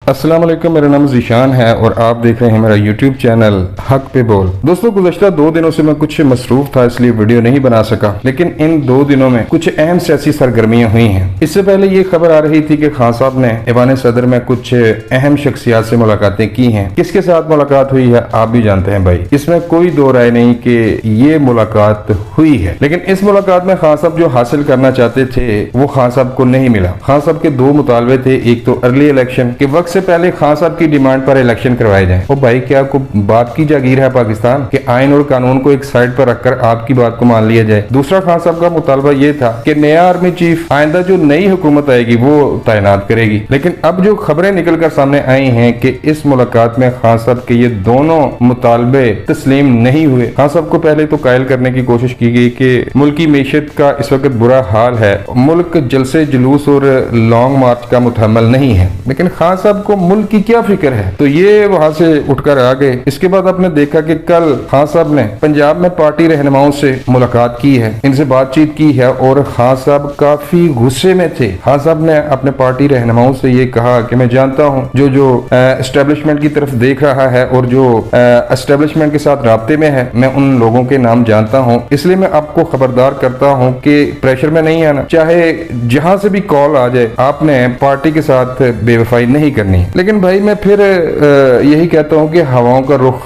अस्सलाम वालेकुम, मेरा नाम ज़ीशान है और आप देख रहे हैं मेरा यूट्यूब चैनल हक पे बोल। दोस्तों, गुज़श्ता 2 दिनों से मैं कुछ मसरूफ था, इसलिए वीडियो नहीं बना सका, लेकिन इन 2 दिनों में कुछ अहम सियासी सरगर्मियां हुई हैं। इससे पहले ये खबर आ रही थी कि खान साहब ने ऐवान सदर में कुछ अहम शख्सियात से मुलाकातें की हैं। किसके साथ मुलाकात हुई है आप भी जानते हैं भाई, इसमें कोई दो राय नहीं कि ये मुलाकात हुई है। लेकिन इस मुलाकात में खान साहब जो हासिल करना चाहते थे वो खान साहब को नहीं मिला। खान साहब के 2 मुतालबे थे, एक तो अर्ली इलेक्शन के वक्त से पहले खान साहब की डिमांड पर इलेक्शन करवाए जाएं। ओ भाई, क्या को बाप की जागीर है पाकिस्तान के आइन और कानून को एक साइड पर रखकर आपकी बात को मान लिया जाए। दूसरा, खान साहब का मुतालबा ये था कि नया आर्मी चीफ आइंदा जो नई हुकूमत आएगी वो तैनात करेगी। लेकिन अब जो खबरें निकलकर सामने आई हैं कि इस मुलाकात में खान साहब के ये दोनों मुतालबे तस्लीम नहीं हुए। खान साहब को पहले तो कायल करने की कोशिश की गई कि मुल्की मीशत का इस वक्त बुरा हाल है, मुल्क जलसे जुलूस और लॉन्ग मार्च का मुतहम्मल नहीं है। लेकिन खान साहब को मुल्क की क्या फिक्र है, तो ये वहां से उठकर आ गए। इसके बाद आपने देखा कि कल खान साहब ने पंजाब में पार्टी रहनुमाओं से मुलाकात की है, इनसे बातचीत की है और खान साहब काफी गुस्से में थे। खान साहब ने अपने पार्टी रहनुमाओं से ये कहा कि मैं जानता हूं जो एस्टेब्लिशमेंट की तरफ देख रहा है और जो एस्टेब्लिशमेंट के साथ राब्ते में है, मैं उन लोगों के नाम जानता हूं, इसलिए मैं आपको खबरदार करता हूं कि प्रेशर में नहीं आना, चाहे जहां से भी कॉल आ जाए आपने पार्टी के साथ बेवफाई नहीं करनी। लेकिन भाई मैं फिर यही कहता हूं कि हवाओं का रुख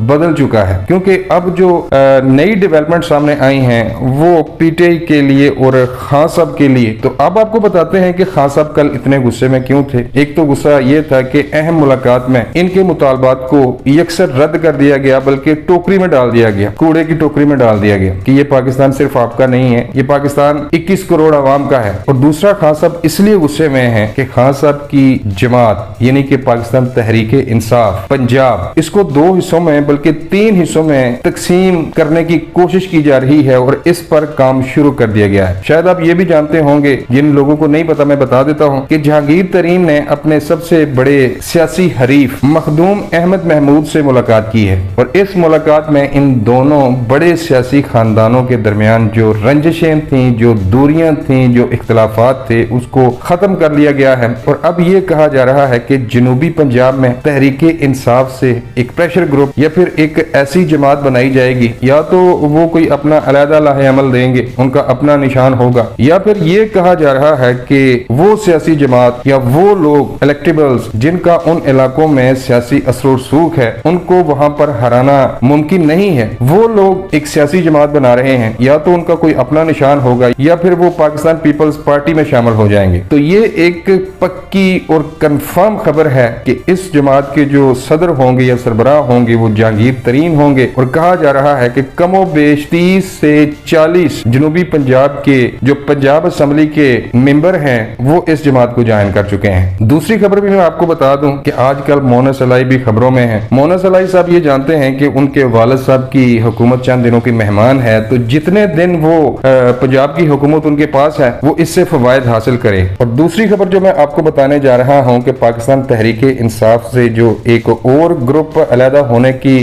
बदल चुका है, क्योंकि अब जो नई डेवलपमेंट सामने आई हैं वो पीटीआई के लिए और खान साहब के लिए। तो अब आपको बताते हैं कि खान साहब कल इतने गुस्से में क्यों थे। एक तो गुस्सा ये था कि अहम मुलाकात में इनके मुतालबात को यकसर रद्द कर दिया गया, बल्कि टोकरी में डाल दिया गया, कूड़े की टोकरी में डाल दिया गया कि ये पाकिस्तान सिर्फ आपका नहीं है, ये पाकिस्तान 21 करोड़ आवाम का है। और दूसरा, खान साहब इसलिए गुस्से में है कि खान साहब की जमात यानी कि पाकिस्तान तहरीके इंसाफ पंजाब, इसको 2 हिस्सों में बल्कि 3 हिस्सों में तकसीम करने की कोशिश की जा रही है और इस पर काम शुरू कर दिया गया है। शायद आप ये भी जानते होंगे, जिन लोगों को नहीं पता मैं बता देता हूं कि जहांगीर तरीन ने अपने सबसे बड़े सियासी हरीफ मखदूम अहमद महमूद से मुलाकात की है और इस मुलाकात में इन दोनों बड़े सियासी खानदानों के दरमियान जो रंजिशें थी, जो दूरियां थी, जो इख्तलाफात थे, उसको खत्म कर लिया गया है। और अब ये कहा जा रहा है कि जनूबी पंजाब में तहरीके इंसाफ से एक प्रेशर ग्रुप या फिर एक ऐसी जमात बनाई जाएगी, या तो वो कोई अपना अलहदा लाहे अमल देंगे, उनका अपना निशान होगा, या फिर ये कहा जा रहा है कि वो सियासी जमात या वो लोग इलेक्टेबल्स जिनका उन इलाकों में सियासी असर सूख है, उनको वहां पर हराना मुमकिन नहीं है, वो लोग एक सियासी जमात बना रहे हैं, या तो उनका कोई अपना निशान होगा या फिर वो पाकिस्तान पीपल्स पार्टी में शामिल हो जाएंगे। तो ये एक पक्की और कंफर्म खबर है कि इस जमात के जो सदर होंगे या सरबराह होंगे वो जहांगीर तरीन होंगे। और कहा जा रहा है कि कमो बेश 30 से 40 जनूबी पंजाब के जो पंजाब असेंबली के मेंबर हैं वो इस जमात को ज्वाइन कर चुके हैं। दूसरी खबर भी मैं आपको बता दूं कि आजकल मोना सलाई भी खबरों में है। मोना सलाई साहब ये जानते हैं कि उनके वालिद साहब की हुकूमत चंद दिनों की मेहमान है, तो जितने दिन वो पंजाब की हुकूमत उनके पास है वो इससे फवायद हासिल करे। और दूसरी खबर जो मैं आपको बताने जा रहा हूं कि पाकिस्तान तहरीके इंसाफ से जो एक और ग्रुप अलहदा होने की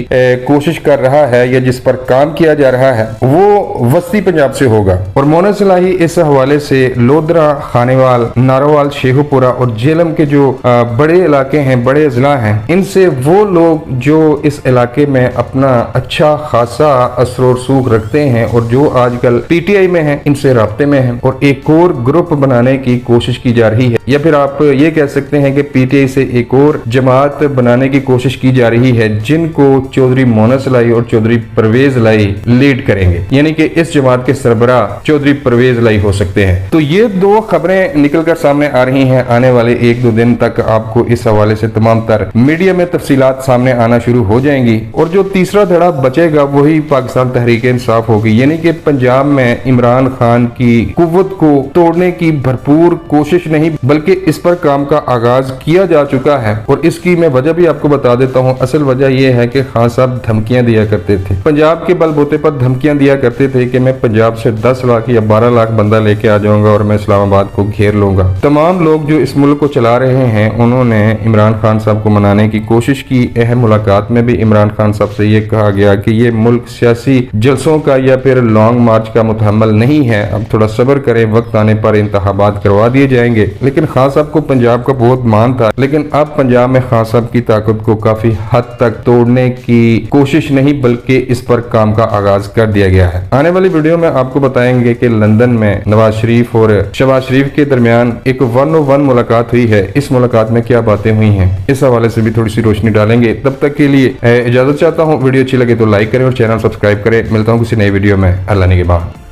कोशिश कर रहा है या जिस पर काम किया जा रहा है वो वस्ती पंजाब से होगा। और मोना सलाही इस हवाले से लोधरा, खानेवाल, नारोवाल, शेखुपुरा और जेलम के जो बड़े इलाके हैं, बड़े अजला हैं, इनसे वो लोग जो इस इलाके में अपना अच्छा खासा असर और सूख रखते हैं और जो आजकल पीटीआई में है, इनसे राब्ते में है और एक और ग्रुप बनाने की कोशिश की जा रही है। या फिर आप ये कह सकते हैं कि पीटीआई से एक और जमात बनाने की कोशिश की जा रही है जिनको चौधरी मोना सलाई और चौधरी परवेज लाई लीड करेंगे, यानी कि इस जमात के सरबराह चौधरी परवेज लाई हो सकते हैं। तो ये 2 खबरें निकलकर सामने आ रही हैं। आने वाले 1-2 दिन तक आपको इस हवाले से तमाम तर मीडिया में तफसीलात सामने आना शुरू हो जाएंगी और जो तीसरा धड़ा बचेगा वही पाकिस्तान तहरीके इंसाफ होगी, यानी कि पंजाब में इमरान खान की कुव्वत को तोड़ने की भरपूर कोशिश नहीं बल्कि इस पर काम का आगाज किया जा चुका है। और इसकी मैं वजह भी आपको बता देता हूं। असल वजह यह है कि खान साहब धमकियां दिया करते थे, पंजाब के बलबूते पर धमकियां दिया करते थे कि मैं पंजाब से 10 लाख या 12 लाख बंदा लेके आ जाऊंगा और मैं इस्लामाबाद को घेर लूंगा। तमाम लोग जो इस मुल्क को चला रहे हैं उन्होंने इमरान खान साहब को मनाने की कोशिश की। अहम मुलाकात में भी इमरान खान साहब से ये कहा गया कि ये मुल्क सियासी जलसों का या फिर लॉन्ग मार्च का मुतहम्मल नहीं है, अब थोड़ा सब्र करें, वक्त आने पर इंतखाबात करवा दिए जाएंगे। लेकिन खान साहब को पंजाब का बहुत मान था, लेकिन अब पंजाब में खान साहब की ताकत को काफी हद तक तोड़ने की कोशिश नहीं बल्कि इस पर काम का आगाज कर दिया गया है। आने वाली वीडियो में आपको बताएंगे कि लंदन में नवाज शरीफ और शहबाज शरीफ के दरमियान एक 1-on-1 मुलाकात हुई है। इस मुलाकात में क्या बातें हुई हैं, इस हवाले से भी थोड़ी सी रोशनी डालेंगे। तब तक के लिए इजाजत चाहता हूँ। वीडियो अच्छी लगे तो लाइक करें और चैनल सब्सक्राइब करें। मिलता हूँ किसी नई वीडियो में। अल्लाह निगहबान।